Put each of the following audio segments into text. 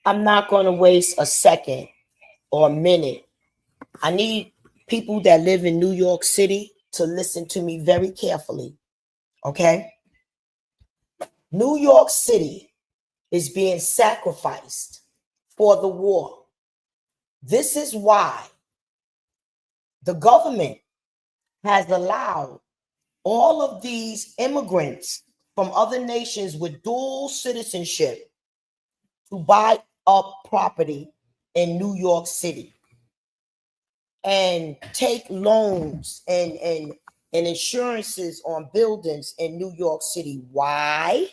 I'm not going to waste a second or a minute. I need people that live in New York City to listen to me very carefully. Okay? New York City is being sacrificed for the war. This is why the government has allowed all of these immigrants from other nations with dual citizenship to buy up property in New York City and take loans and insurances on buildings in New York City. Why?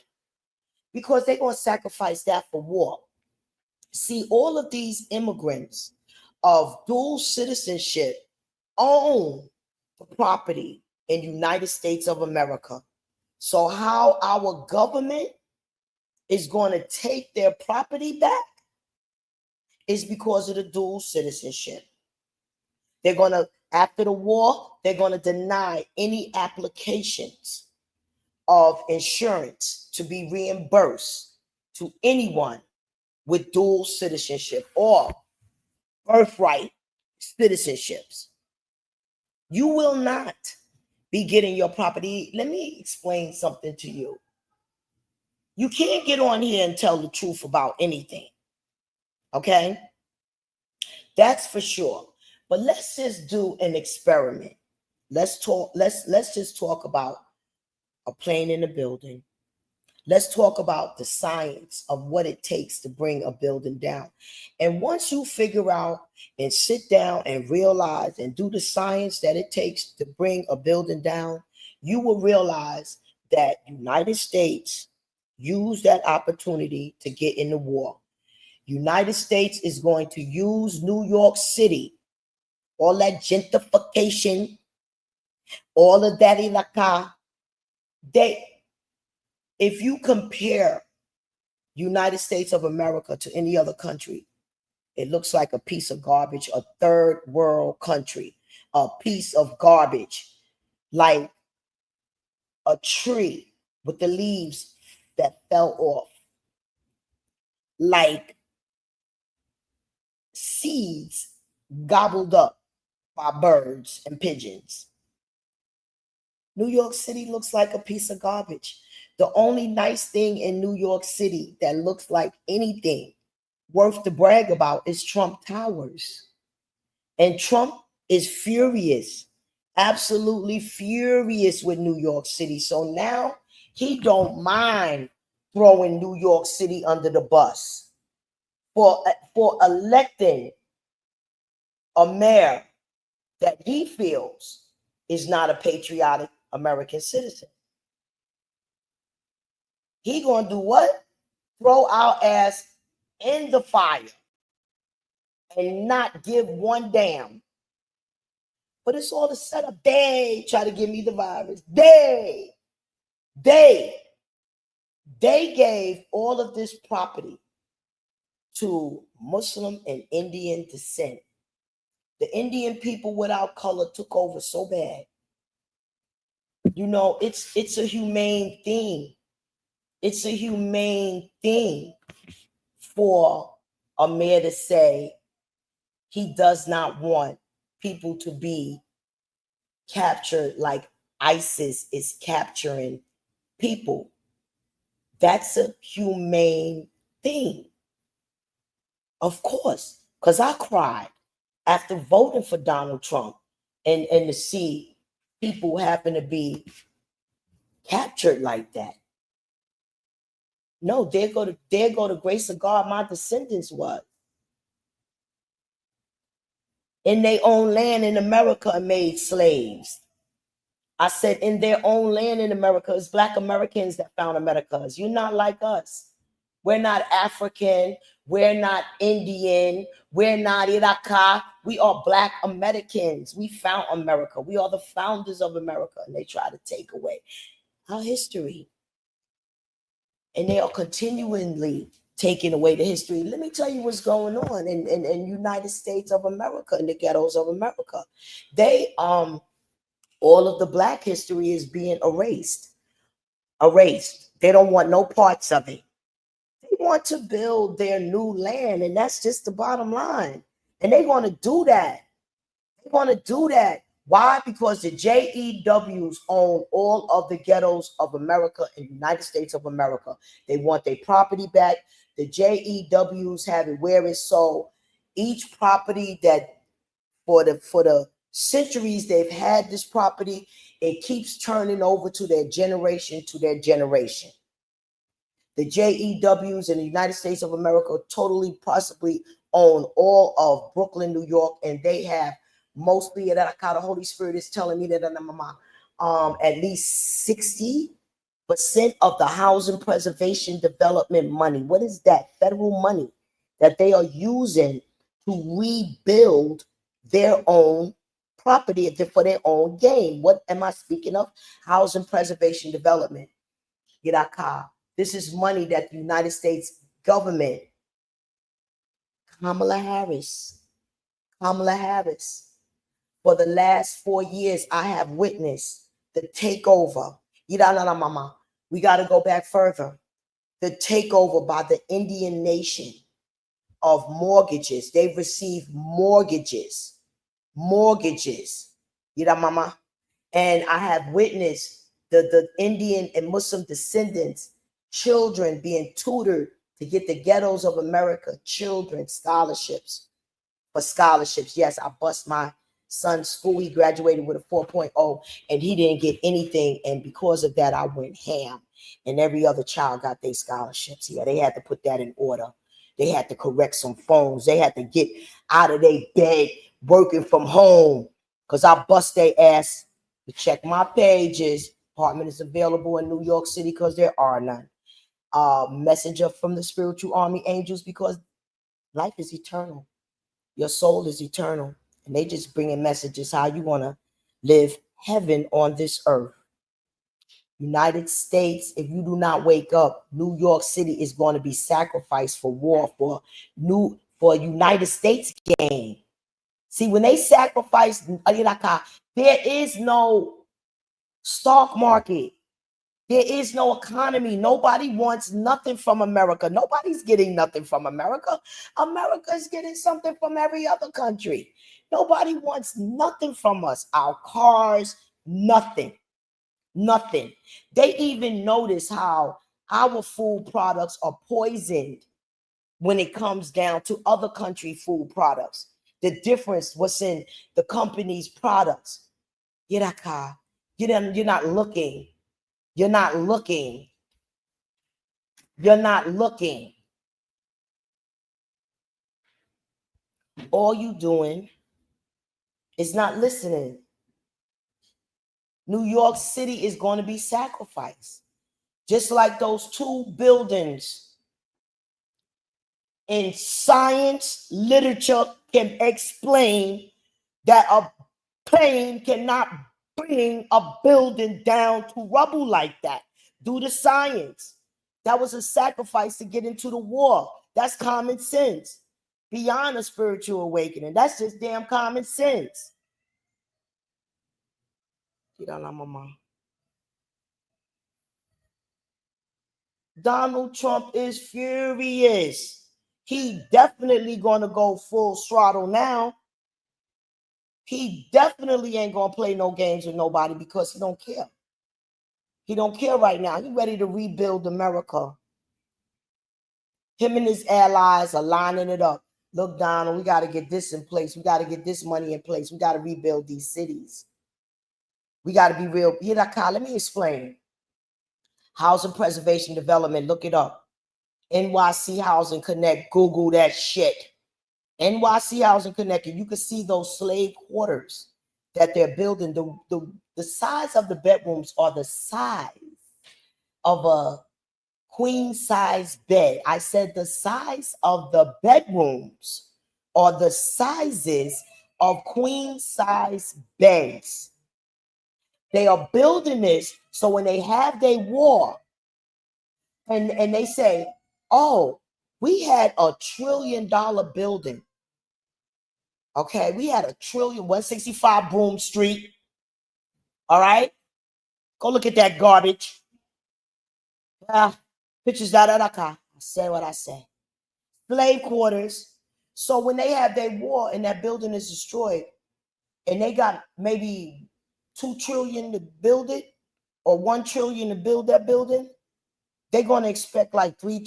Because they're going to sacrifice that for war. See, all of these immigrants of dual citizenship own the property in United States of America. So how our government is going to take their property back is because of the dual citizenship. They're going to, after the war, they're going to deny any applications of insurance to be reimbursed to anyone with dual citizenship or birthright citizenships. You will not be getting your property. Let me explain something to you. You can't get on here and tell the truth about anything. Okay? That's for sure. But let's just do an experiment. Let's just talk about a plane in a building. Let's talk about the science of what it takes to bring a building down. And once you figure out and sit down and realize and do the science that it takes to bring a building down, you will realize that United States used that opportunity to get in the war. United States is going to use New York City, all that gentrification, all of that ilaka. If you compare United States of America to any other country, it looks like a piece of garbage, a third world country, a piece of garbage, like a tree with the leaves that fell off, like seeds gobbled up by birds and pigeons. New York City looks like a piece of garbage. The only nice thing in New York City that looks like anything worth to brag about is Trump Towers. And Trump is furious, absolutely furious with New York City. So now he don't mind throwing New York City under the bus for electing a mayor that he feels is not a patriotic American citizen. He gonna do what? Throw our ass in the fire and not give one damn. But it's all the setup. They try to give me the virus. They gave all of this property to Muslim and Indian descent. The Indian people without color took over so bad. You know, it's a humane thing. It's a humane thing for a mayor to say he does not want people to be captured like ISIS is capturing people. That's a humane thing. Of course, because I cried after voting for Donald Trump and to see people happen to be captured like that. No, there go the grace of God my descendants was. In their own land in America made slaves. I said in their own land in America, it's Black Americans that found America. You're not like us. We're not African. We're not Indian. We're not Iraqi. We are Black Americans. We found America. We are the founders of America. And they try to take away our history. And they are continually taking away the history. Let me tell you what's going on in United States of America, in the ghettos of America. They all of the Black history is being erased. They don't want no parts of it. They want to build their new land, and that's just the bottom line. And they're going to do that. They're going to do that. Why? Because the JEWs own all of the ghettos of America and United States of America. They want their property back. The JEWs have it where it's sold. Each property that for the centuries they've had this property, it keeps turning over to their generation to their generation. The JEWs in the United States of America totally possibly own all of Brooklyn, New York, and they have mostly that kind of Holy Spirit is telling me that at least 60% of the housing preservation development money. What is that? Federal money that they are using to rebuild their own property for their own gain. What am I speaking of? Housing preservation development. This is money that the United States government, Kamala Harris, for the last 4 years, I have witnessed the takeover. We got to go back further. The takeover by the Indian nation of mortgages. They've received mortgages. And I have witnessed the Indian and Muslim descendants, children being tutored to get the ghettos of America, children scholarships. Yes, I bust my son's school. He graduated with a 4.0 and he didn't get anything. And because of that, I went ham. And every other child got their scholarships. Yeah, they had to put that in order. They had to correct some phones. They had to get out of their bed working from home because I bust their ass. To check my pages. Apartment is available in New York City because there are none. Messenger from the spiritual army angels because life is eternal. Your soul is eternal. And they just bringing messages how you want to live heaven on this earth. United States, if you do not wake up, New York City is going to be sacrificed for war, for United States gain. See, when they sacrifice, there is no stock market. There is no economy. Nobody wants nothing from America. Nobody's getting nothing from America. America is getting something from every other country. Nobody wants nothing from us. Our cars, nothing. They even notice how our food products are poisoned when it comes down to other country food products. The difference what's in the company's products. You're not looking. You're not looking. All you doing is not listening. New York City is going to be sacrificed. Just like those 2 buildings in science literature can explain that a plane cannot bring a building down to rubble like that. Due to science. That was a sacrifice to get into the war. That's common sense. Beyond a spiritual awakening. That's just damn common sense. Donald Trump is furious. He definitely going to go full throttle now. He definitely ain't going to play no games with nobody because he don't care. He don't care right now. He's ready to rebuild America. Him and his allies are lining it up. Look, Donald, we got to get this in place. We got to get this money in place. We got to rebuild these cities. We got to be real. Let me explain. Housing Preservation Development, look it up. NYC Housing Connect, Google that shit. NYC Housing Connect, and you can see those slave quarters that they're building. The size of the bedrooms are the size of a queen size bed. I said the size of the bedrooms are the sizes of queen size beds. They are building this so when they have their war and they say, oh, we had $1 trillion building. Okay, we had $1 trillion, 165 Broome Street. All right, go look at that garbage. Pictures I Say what I say. Slave quarters. So when they have their war and that building is destroyed, and they got maybe 2 trillion to build it, or 1 trillion to build that building, they're going to expect like 3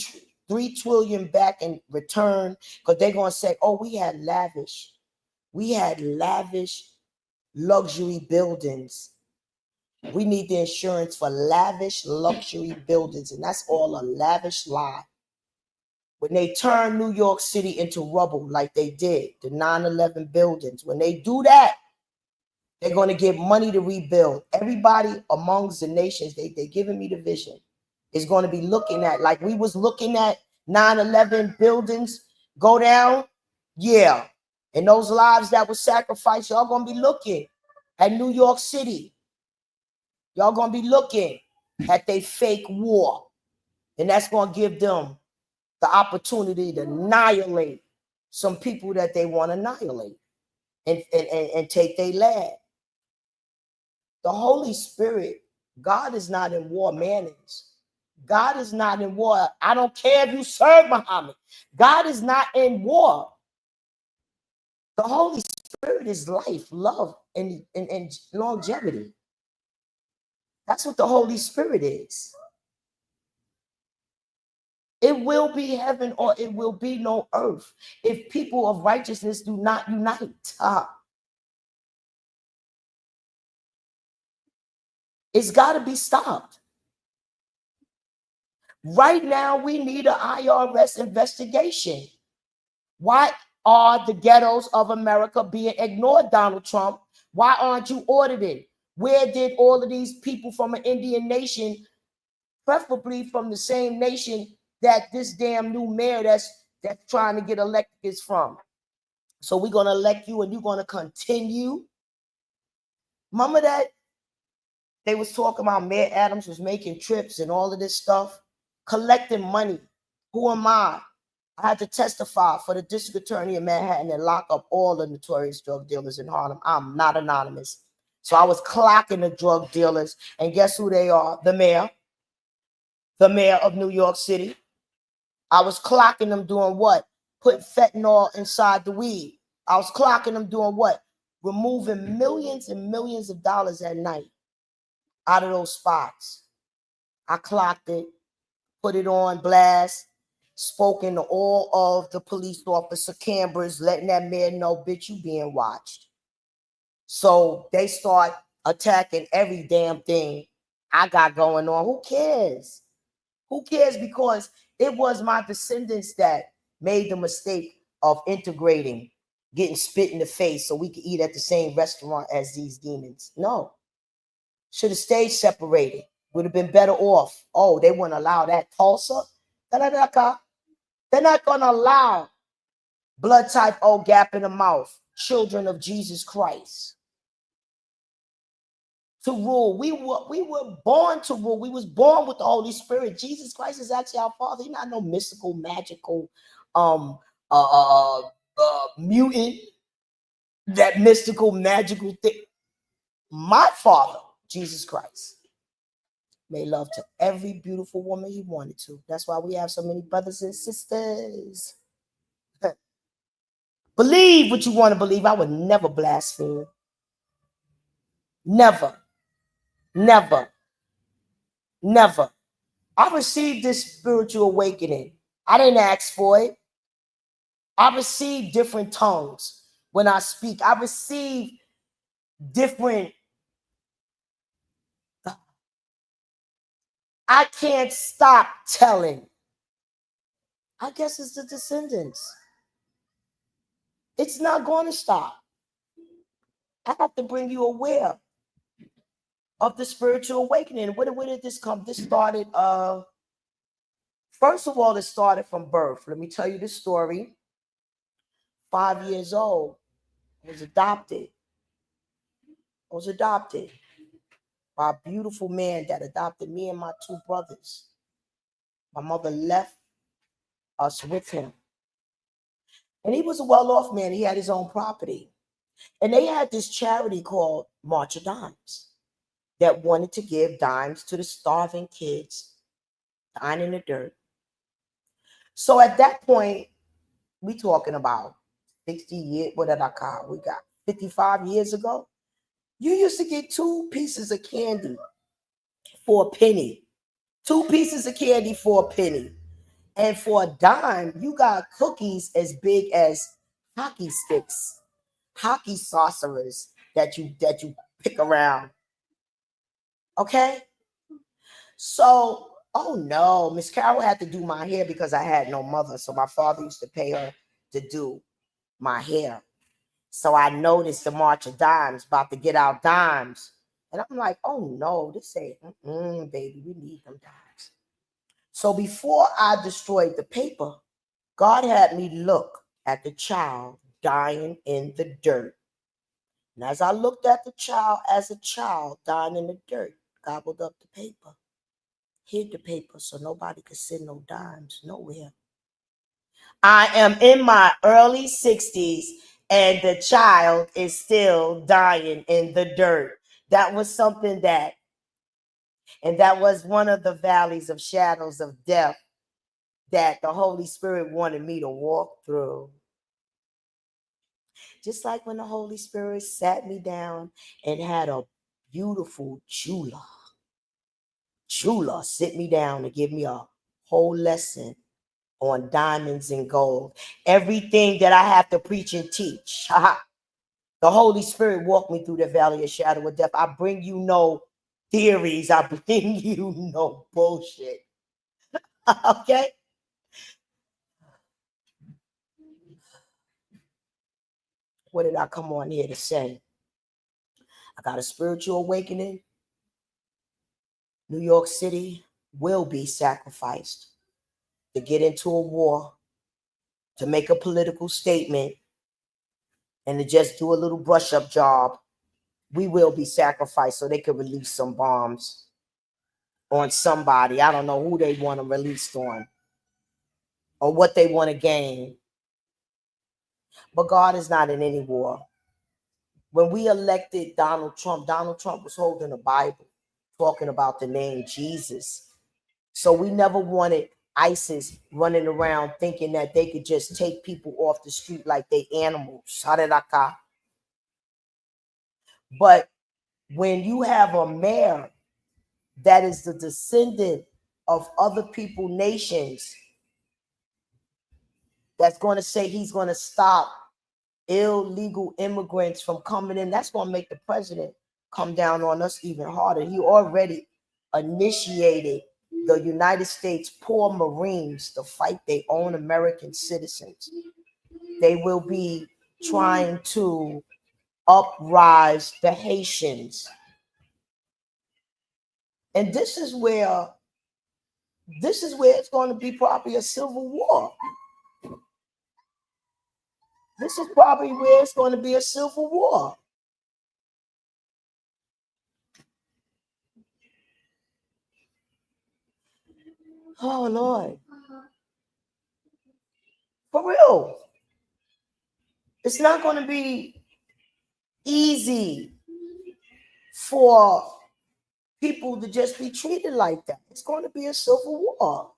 trillion back in return, because they're going to say, oh, we had lavish luxury buildings. We need the insurance for lavish luxury buildings, and that's all a lavish lie. When they turn New York City into rubble like they did, the 9/11 buildings, when they do that, they're going to get money to rebuild. Everybody amongst the nations, they giving me the vision, is going to be looking at, like we was looking at 9/11 buildings go down. Yeah. And those lives that were sacrificed, y'all going to be looking at New York City. Y'all going to be looking at their fake war. And that's going to give them the opportunity to annihilate some people that they want to annihilate and take their land. The Holy Spirit, God is not in war, man is. God is not in war. I don't care if you serve Muhammad. God is not in war. The Holy Spirit is life, love, and longevity. That's what the Holy Spirit is. It will be heaven or it will be no earth if people of righteousness do not unite. It's got to be stopped. Right now, we need an IRS investigation. Why are the ghettos of America being ignored, Donald Trump? Why aren't you audited? Where did all of these people from an Indian nation, preferably from the same nation that this damn new mayor that's trying to get elected is from? So we're going to elect you and you're going to continue. Remember that they was talking about Mayor Adams was making trips and all of this stuff, collecting money. Who am I? I had to testify for the district attorney in Manhattan and lock up all the notorious drug dealers in Harlem. I'm not anonymous. So I was clocking the drug dealers, and guess who they are? The mayor of New York City. I was clocking them doing what? Put fentanyl inside the weed. I was clocking them doing what? Removing millions and millions of dollars at night out of those spots. I clocked it, put it on blast, spoken to all of the police officer cameras, letting that man know, bitch, you being watched. So they start attacking every damn thing I got going on. Who cares? Who cares? Because it was my descendants that made the mistake of integrating, getting spit in the face so we could eat at the same restaurant as these demons. No. Should have stayed separated. Would have been better off. Oh, they wouldn't allow that. Tulsa? They're not going to allow blood type O, gap in the mouth, children of Jesus Christ, to rule. We were born to rule. We was born with the Holy Spirit. Jesus Christ is actually our Father. He's not no mystical, magical mutant, that mystical, magical thing. My Father, Jesus Christ, made love to every beautiful woman he wanted to. That's why we have so many brothers and sisters. Believe what you want to believe. I would never blaspheme. Never. Never. Never. I received this spiritual awakening. I didn't ask for it. I received different tongues when I speak. I received different. I can't stop telling. I guess it's the descendants. It's not going to stop. I have to bring you aware of the spiritual awakening. Where did this come? This started, first of all, it started from birth. Let me tell you the story. 5 years old, I was adopted. By a beautiful man that adopted me and my 2 brothers. My mother left us with him. And he was a well-off man. He had his own property. And they had this charity called March of Dimes that wanted to give dimes to the starving kids dying in the dirt. So at that point, we talking about 60 years, what did I call? We got 55 years ago. You used to get 2 pieces of candy for a penny. 2 pieces of candy for a penny. And for a dime, you got cookies as big as hockey sticks, hockey saucers that you pick around. Okay? So, oh no, Miss Carol had to do my hair because I had no mother. So my father used to pay her to do my hair. So I noticed the March of Dimes about to get out dimes. And I'm like, oh no, this ain't, baby, we need them dimes. So before I destroyed the paper, God had me look at the child dying in the dirt. And as I looked at the child as a child dying in the dirt, gobbled up the paper, hid the paper so nobody could send no dimes nowhere. I am in my early 60s and the child is still dying in the dirt. That was something that was one of the valleys of shadows of death that the Holy Spirit wanted me to walk through. Just like when the Holy Spirit sat me down and had a beautiful chula sit me down and give me a whole lesson on diamonds and gold. Everything that I have to preach and teach. The Holy Spirit walked me through the valley of shadow of death. I bring you no theories. I bring you no bullshit. Okay? What did I come on here to say? I got a spiritual awakening. New York City will be sacrificed to get into a war, to make a political statement, and to just do a little brush-up job. We will be sacrificed so they can release some bombs on somebody. I don't know who they want to release on or what they want to gain. But God is not in any war. When we elected Donald Trump was holding a Bible, talking about the name Jesus. So we never wanted ISIS running around thinking that they could just take people off the street like they animals. But when you have a mayor that is the descendant of other people, nations, that's going to say he's going to stop illegal immigrants from coming in, that's going to make the president come down on us even harder. He already initiated the United States poor Marines to fight their own American citizens. They will be trying to uprise the Haitians. And this is where it's going to be probably a civil war. This is probably where it's going to be a civil war. Oh, Lord. For real. It's not going to be easy for people to just be treated like that. It's going to be a civil war.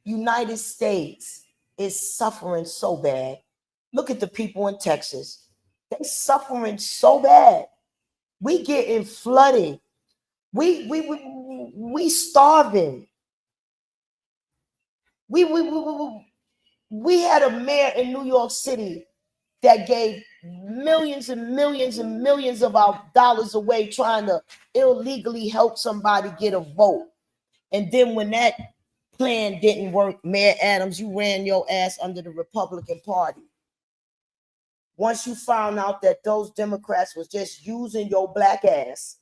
United States is suffering so bad. Look at the people in Texas. They're suffering so bad. We getting flooded. We starving. We had a mayor in New York City that gave millions and millions and millions of our dollars away trying to illegally help somebody get a vote. And then when that plan didn't work, Mayor Adams, you ran your ass under the Republican Party. Once you found out that those Democrats was just using your black ass,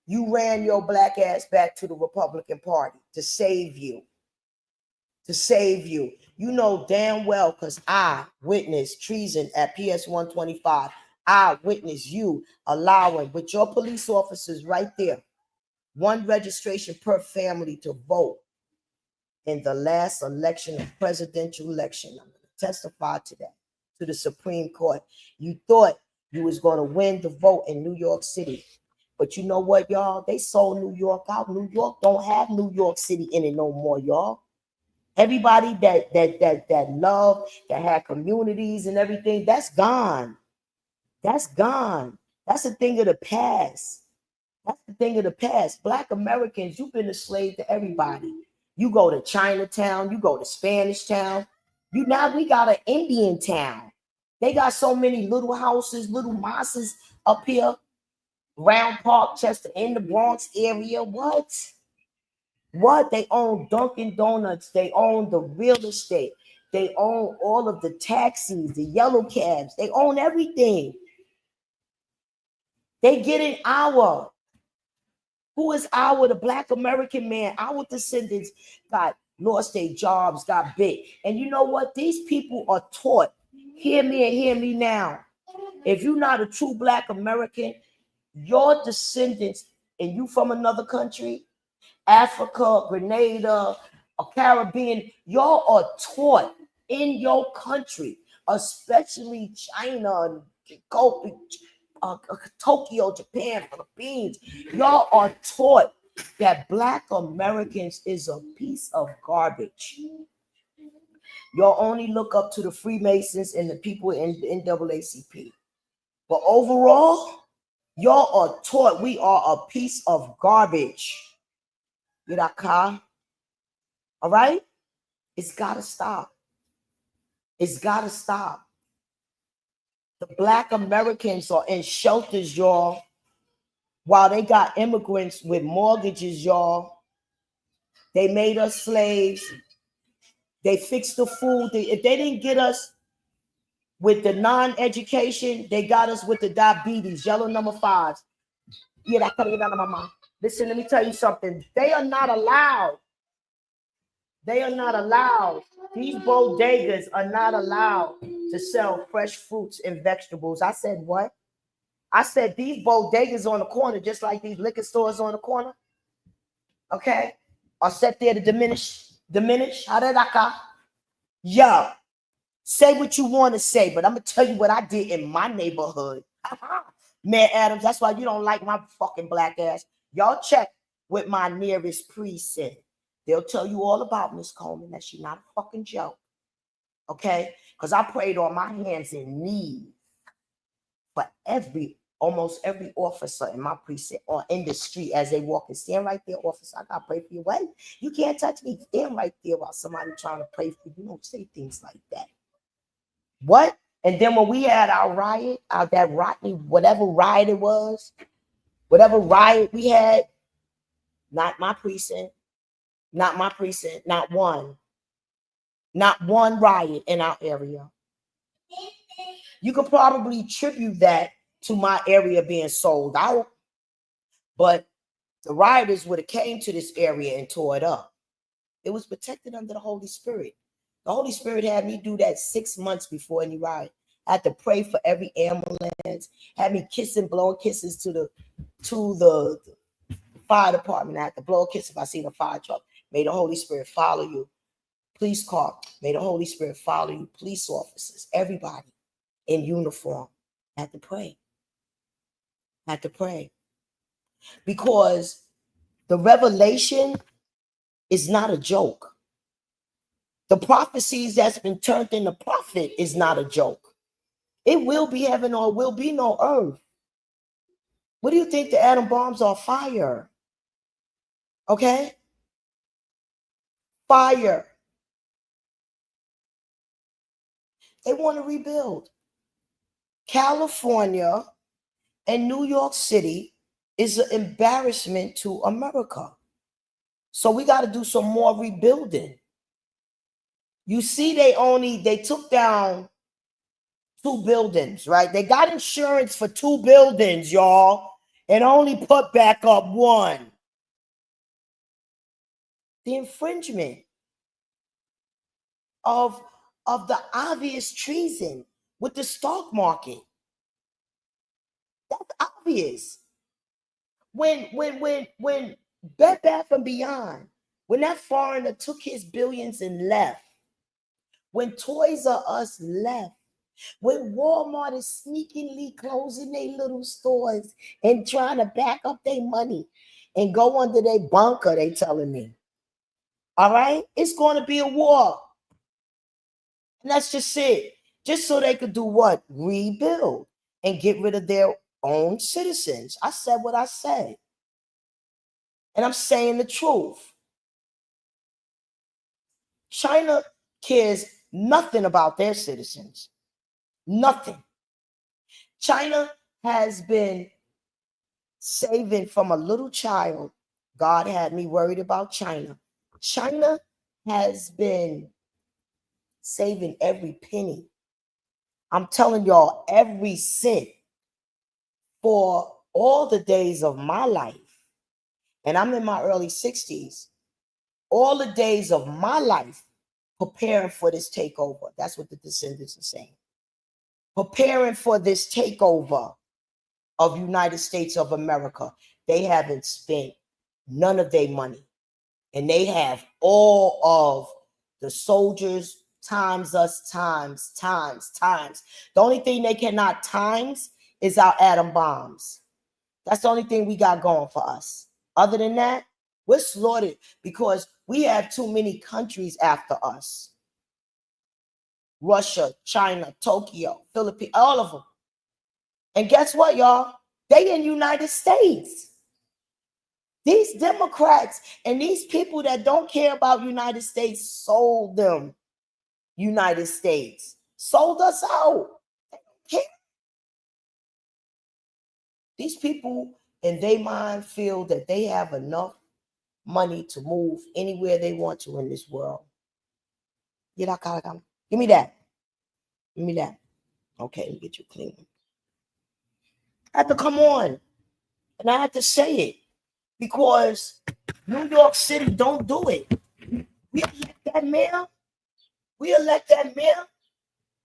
you ran your black ass back to the Republican Party to save you. To save you. You know damn well, because I witnessed treason at PS 125. I witnessed you allowing, with your police officers right there, one registration per family to vote in the last election, of presidential election. I'm going to testify to that, to the Supreme Court. You thought you was going to win the vote in New York City. But you know what, y'all? They sold New York out. New York don't have New York City in it no more, y'all. Everybody that loved, that had communities and everything, that's gone. That's gone. That's a thing of the past. That's the thing of the past. Black Americans, you've been a slave to everybody. You go to Chinatown, you go to Spanish Town. Now we got an Indian town. They got so many little houses, little mosques up here, around Parkchester, in the Bronx area. What? What? They own Dunkin' Donuts. They own the real estate. They own all of the taxis, the yellow cabs. They own everything. They get an hour. Who is our, the Black American man? Our descendants got lost their jobs, got big. And you know what? These people are taught. Hear me and hear me now. If you're not a true Black American, your descendants, and you from another country, Africa, Grenada, or Caribbean, y'all are taught in your country, especially China, Tokyo, Japan, Philippines. Y'all are taught that Black Americans is a piece of garbage. Y'all only look up to the Freemasons and the people in the NAACP. But overall, y'all are taught we are a piece of garbage. All right? It's got to stop. It's got to stop. The Black Americans are in shelters, y'all, while they got immigrants with mortgages, y'all. They made us slaves. They fixed the food. If they didn't get us with the non-education, they got us with the diabetes, yellow number 5s. Yeah, that could have been on my mom. Listen, let me tell you something. They are not allowed. They are not allowed. These bodegas are not allowed to sell fresh fruits and vegetables. I said, what? I said, these bodegas on the corner, just like these liquor stores on the corner, okay, are set there to diminish. Yo, say what you want to say, but I'm going to tell you what I did in my neighborhood. Man, Adams, that's why you don't like my fucking black ass. Y'all check with my nearest precinct. They'll tell you all about Miss Coleman, that she's not a fucking joke. Okay? Because I prayed on my hands and knees for almost every officer in my precinct or in the street as they walk and stand right there, officer. I got to pray for you. Wait, you can't touch me. Stand right there while somebody trying to pray for you. You don't say things like that. What? And then when we had our riot, that Rodney, whatever riot it was, whatever riot we had, not my precinct, not one riot in our area. You could probably attribute that to my area being sold out, but the rioters would have came to this area and tore it up. It was protected under the Holy Spirit. The Holy Spirit had me do that 6 months before any riot. I had to pray for every ambulance, had me kissing, blowing kisses to the fire department. I had to blow a kiss if I seen a fire truck. May the Holy Spirit follow you. Police car. May the Holy Spirit follow you. Police officers, everybody in uniform. I had to pray. Because the revelation is not a joke. The prophecies that's been turned into prophet is not a joke. It will be heaven or will be no earth. What do you think the atom bombs are? Fire. Okay? Fire. They want to rebuild. California and New York City is an embarrassment to America. So we got to do some more rebuilding. You see, they took down 2 buildings, right? They got insurance for 2 buildings, y'all, and only put back up 1. The infringement of the obvious treason with the stock market. That's obvious. When Bed Bath & Beyond, when that foreigner took his billions and left, when Toys R Us left, When Walmart is sneakily closing their little stores and trying to back up their money and go under their bunker, they telling me. All right? It's going to be a war. And that's just it. Just so they could do what? Rebuild and get rid of their own citizens. I said what I said. And I'm saying the truth. China cares nothing about their citizens. Nothing. China has been saving from a little child. God had me worried about China. China has been saving every penny. I'm telling y'all, every cent for all the days of my life. And I'm in my early 60s. All the days of my life preparing for this takeover. That's what the descendants are saying. Preparing for this takeover of United States of America. They haven't spent none of their money. And they have all of the soldiers times us times. The only thing they cannot times is our atom bombs. That's the only thing we got going for us. Other than that, we're slaughtered because we have too many countries after us. Russia, China, Tokyo, Philippines, all of them. And guess what, y'all? They in the United States. These Democrats and these people that don't care about United States sold them United States. Sold us out. They don't care. These people in their mind feel that they have enough money to move anywhere they want to in this world. Give me that. Give me that. Okay, let me get you clean. I had to come on. And I had to say it. Because New York City don't do it. We elect that mayor. We elect that mayor.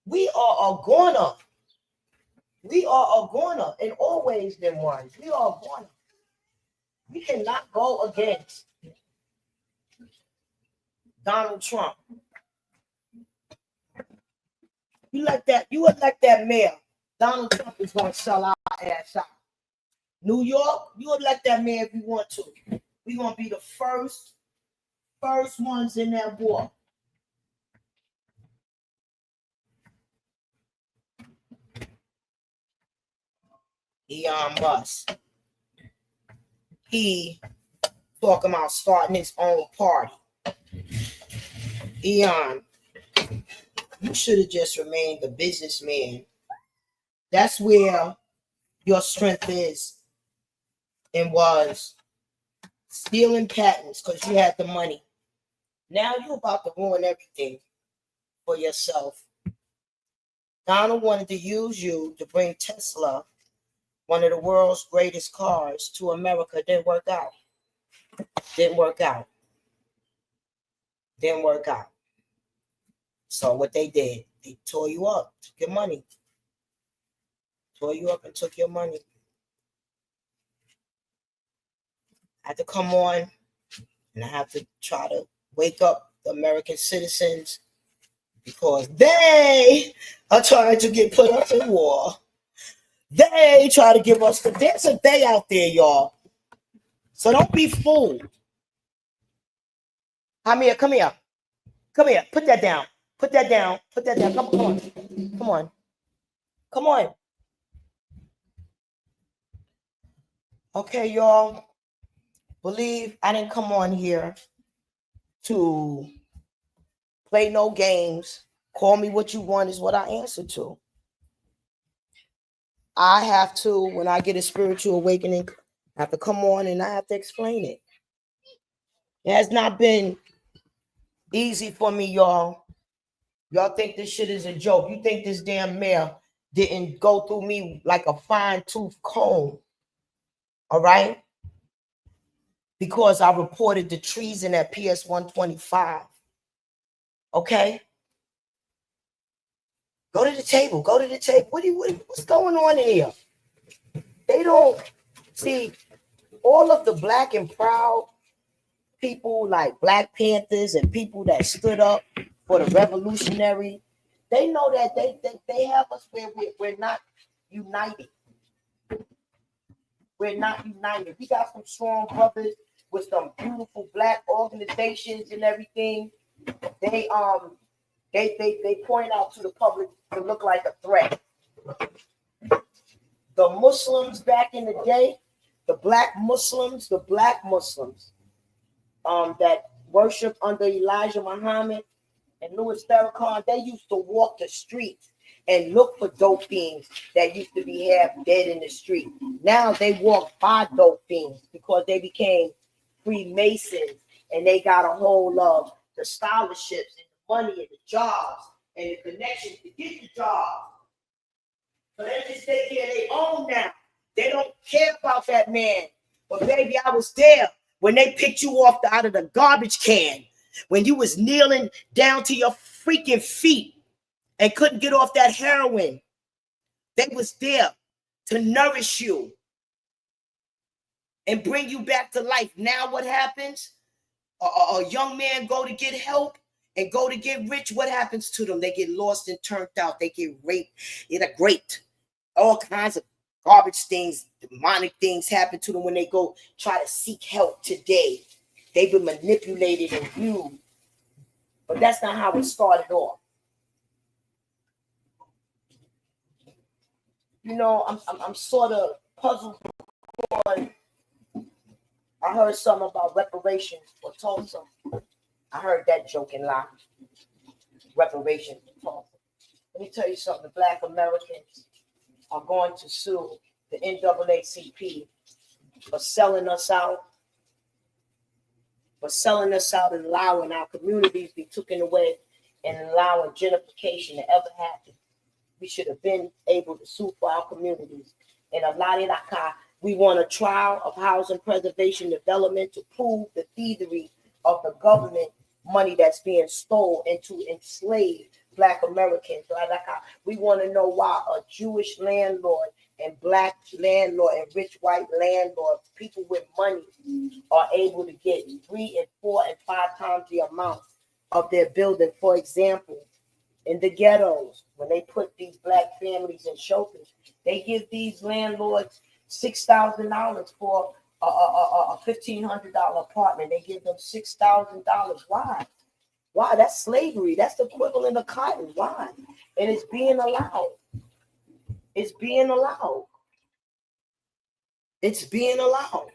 We are a goner. We are a goner. And always been ones. We are a goner. We cannot go against Donald Trump. You elect that mayor. Donald Trump is going to sell our ass out. New York, you elect that mayor if you want to. We're going to be the first ones in that war. Elon Musk. He talking about starting his own party. Elon, you should have just remained a businessman. That's where your strength is and was. Stealing patents because you had the money. Now you're about to ruin everything for yourself. Donald wanted to use you to bring Tesla, one of the world's greatest cars, to America. Didn't work out. So what they did, they tore you up, took your money. Tore you up and took your money. I had to come on and I have to try to wake up the American citizens because they are trying to get put us in war. They try to give us there's a day out there, y'all. So don't be fooled. Hamia, come here. Come here. Put that down. Come on. Okay, y'all. Believe I didn't come on here to play no games. Call me what you want is what I answer to. I have to, when I get a spiritual awakening, I have to come on and I have to explain it. It has not been easy for me, y'all. Y'all think this shit is a joke. You think this damn mail didn't go through me like a fine-tooth comb. All right? Because I reported the treason at PS 125. Okay? Go to the table. What's going on in here? They don't see all of the black and proud people like Black Panthers and people that stood up for the revolutionary. They know that they have us where we're not united. We're not united. We got some strong brothers with some beautiful black organizations and everything. They point out to the public to look like a threat. The Muslims back in the day, the black Muslims, that worship under Elijah Muhammad and Louis Farrakhan, they used to walk the streets and look for dope fiends that used to be half dead in the street. Now they walk by dope fiends because they became Freemasons and they got a hold of the scholarships and the money and the jobs and the connections to get the job. So they just take care of their own now. They don't care about that man. But baby, I was there when they picked you off out of the garbage can, when you was kneeling down to your freaking feet and couldn't get off that heroin. They was there to nourish you and bring you back to life. Now what happens? A young man go to get help and go to get rich. What happens to them? They get lost and turned out. They get raped. They're great. All kinds of garbage things, demonic things happen to them when they go try to seek help today. They've been manipulated and used. But that's not how it started off. You know, I'm sort of puzzled on. I heard something about reparations for Tulsa. I heard that joke and lie. Reparations for Tulsa. Let me tell you something. The Black Americans are going to sue the NAACP for selling us out, and allowing our communities to be taken away and allowing gentrification to ever happen. We should have been able to sue for our communities. And a lot of that, we want a trial of housing preservation development to prove the thievery of the government money that's being stolen and to enslave Black Americans. We want to know why a Jewish landlord and Black landlord and rich white landlord, people with money, are able to get 3 and 4 and 5 times the amount of their building. For example, in the ghettos, when they put these Black families in shelters, they give these landlords $6,000 for a $1,500 apartment. They give them $6,000. Why? Why? That's slavery. That's the equivalent of cotton. Why? And it's being allowed. It's being allowed. It's being allowed.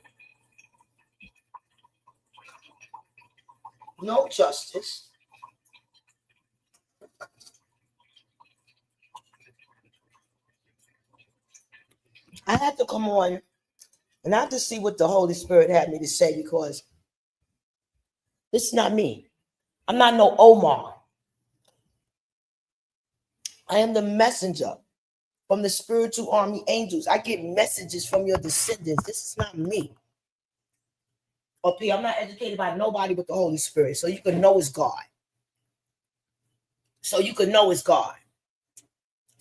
No justice. I had to come on and I had to see what the Holy Spirit had me to say, because this is not me. I'm not no Omar. I am the messenger from the spiritual army angels. I get messages from your descendants. This is not me. Okay, I'm not educated by nobody but the Holy Spirit. So you can know it's God. So you can know it's God.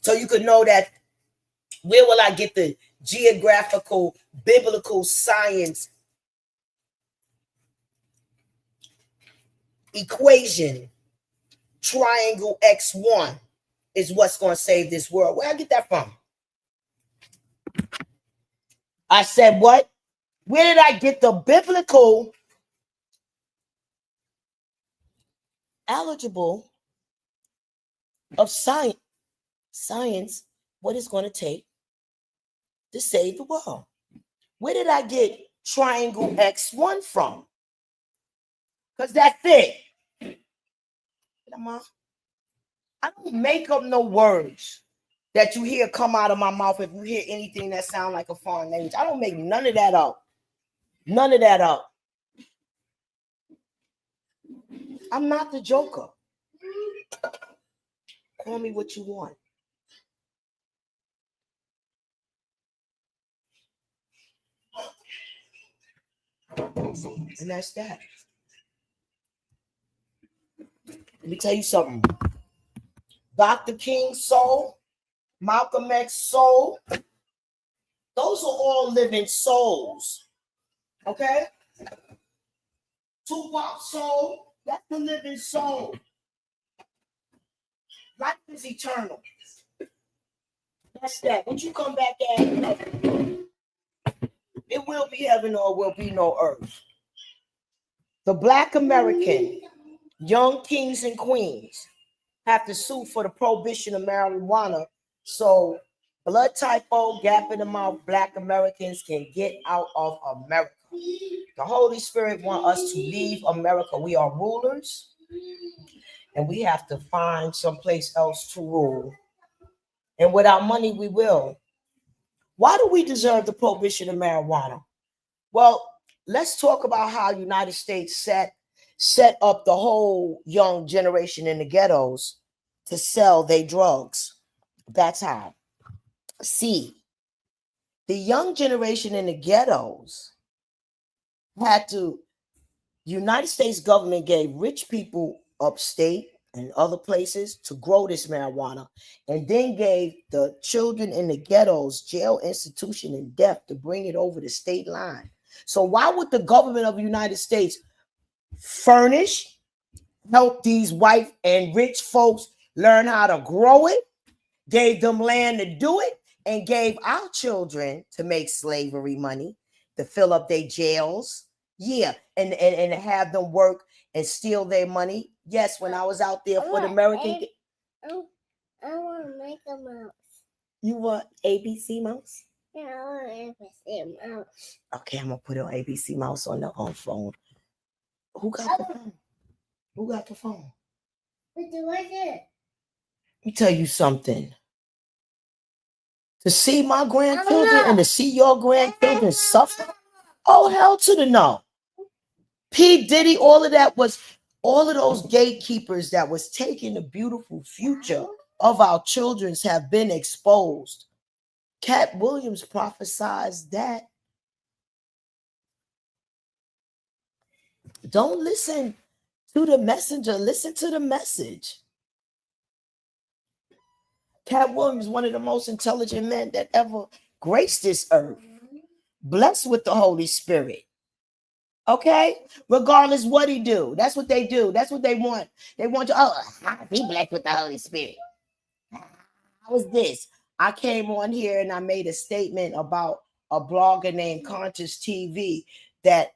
So you can know that where will I get the geographical, biblical science equation? Triangle X1 is what's going to save this world. Where I get that from? I said what? Where did I get the biblical eligible of science, what it's going to take to save the world? Where did I get triangle X1 from? Because that's it. I don't make up no words that you hear come out of my mouth if you hear anything that sounds like a foreign language. I don't make none of that up. None of that up. I'm not the Joker. Call me what you want. And that's that. Let me tell you something. Dr. King's soul, Malcolm X's soul, those are all living souls. Okay? Tupac's soul, that's the living soul. Life is eternal. That's that. When you come back at it will be heaven or will be no earth. The Black American young kings and queens have to sue for the prohibition of marijuana so blood type O, gap in the mouth, Black Americans can get out of America. The Holy Spirit wants us to leave America. We are rulers and we have to find someplace else to rule. And without money, we will. Why do we deserve the prohibition of marijuana? Well, let's talk about how United States set up the whole young generation in the ghettos to sell their drugs. That's how. See, the young generation in the ghettos had to, United States government gave rich people upstate and other places to grow this marijuana, and then gave the children in the ghettos jail, institution, and death to bring it over the state line. So why would the government of the United States furnish, help these white and rich folks learn how to grow it, gave them land to do it, and gave our children to make slavery money to fill up their jails? Yeah, and have them work and steal their money. Yes, when I was out there for the American. I want to make a mouse. You want ABC mouse? Yeah, I want ABC mouse. Okay, I'm gonna put an ABC mouse on the phone. Who got the phone? Who got the phone? What is it? Let me tell you something. To see my grandchildren and to see your grandchildren suffer, oh, hell to the no. P. Diddy, all of that was, all of those gatekeepers that was taking the beautiful future of our children's have been exposed. Cat Williams prophesied that. Don't listen to the messenger, listen to the message. Cat Williams, one of the most intelligent men that ever graced this earth, blessed with the Holy Spirit. Okay, regardless what he do, that's what they do. That's what they want. They want to. Oh, be blessed with the Holy Spirit. How was this? I came on here and I made a statement about a blogger named Conscious TV that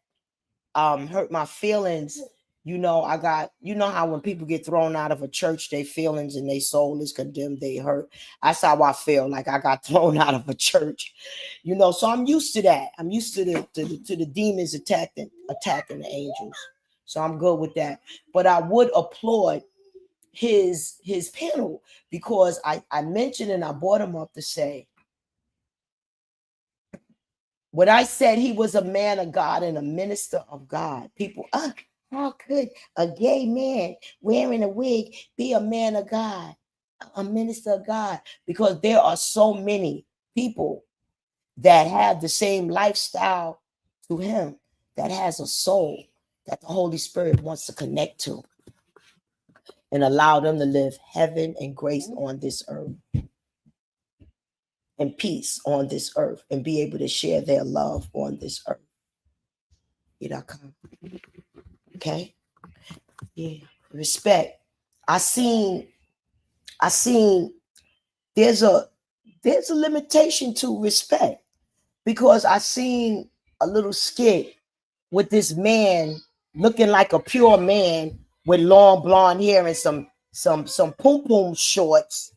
hurt my feelings. You know, I got, you know how when people get thrown out of a church, their feelings and their soul is condemned, they hurt. That's how I feel, like I got thrown out of a church. You know, so I'm used to that. I'm used to the demons attacking the angels. So I'm good with that. But I would applaud his panel because I mentioned and I brought him up to say, when I said he was a man of God and a minister of God, people, how could a gay man wearing a wig be a man of God, a minister of God? Because there are so many people that have the same lifestyle to him, that has a soul that the Holy Spirit wants to connect to and allow them to live heaven and grace on this earth and peace on this earth and be able to share their love on this earth. Okay? Yeah. Respect. I seen there's a limitation to respect, because I seen a little skit with this man looking like a pure man with long blonde hair and some poom poom shorts,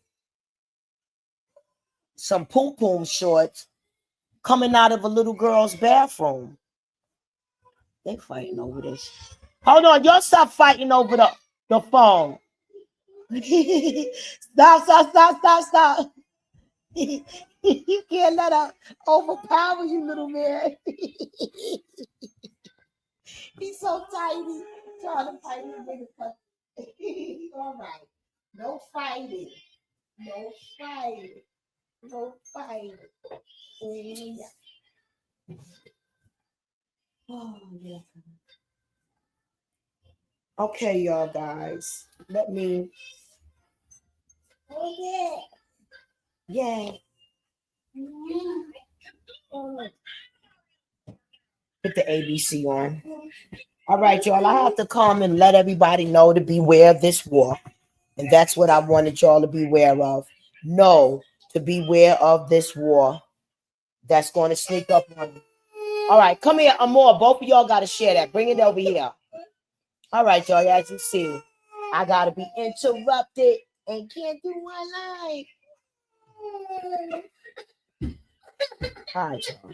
coming out of a little girl's bathroom. They fighting over this. Hold on, y'all stop fighting over the phone. Stop. You can't let her overpower you, little man. He's so tiny. Trying to fight him. All right. No fighting. Oh, yeah. Okay, y'all guys. Let me. Oh, yeah. Put the ABC on. All right, y'all. I have to come and let everybody know to beware of this war. And that's what I wanted y'all to be aware of. Know to beware of this war that's going to sneak up on you. All right, come here, Amor. Both of y'all got to share that. Bring it over here. All right, y'all. As you see, I got to be interrupted and can't do my life. All right, y'all.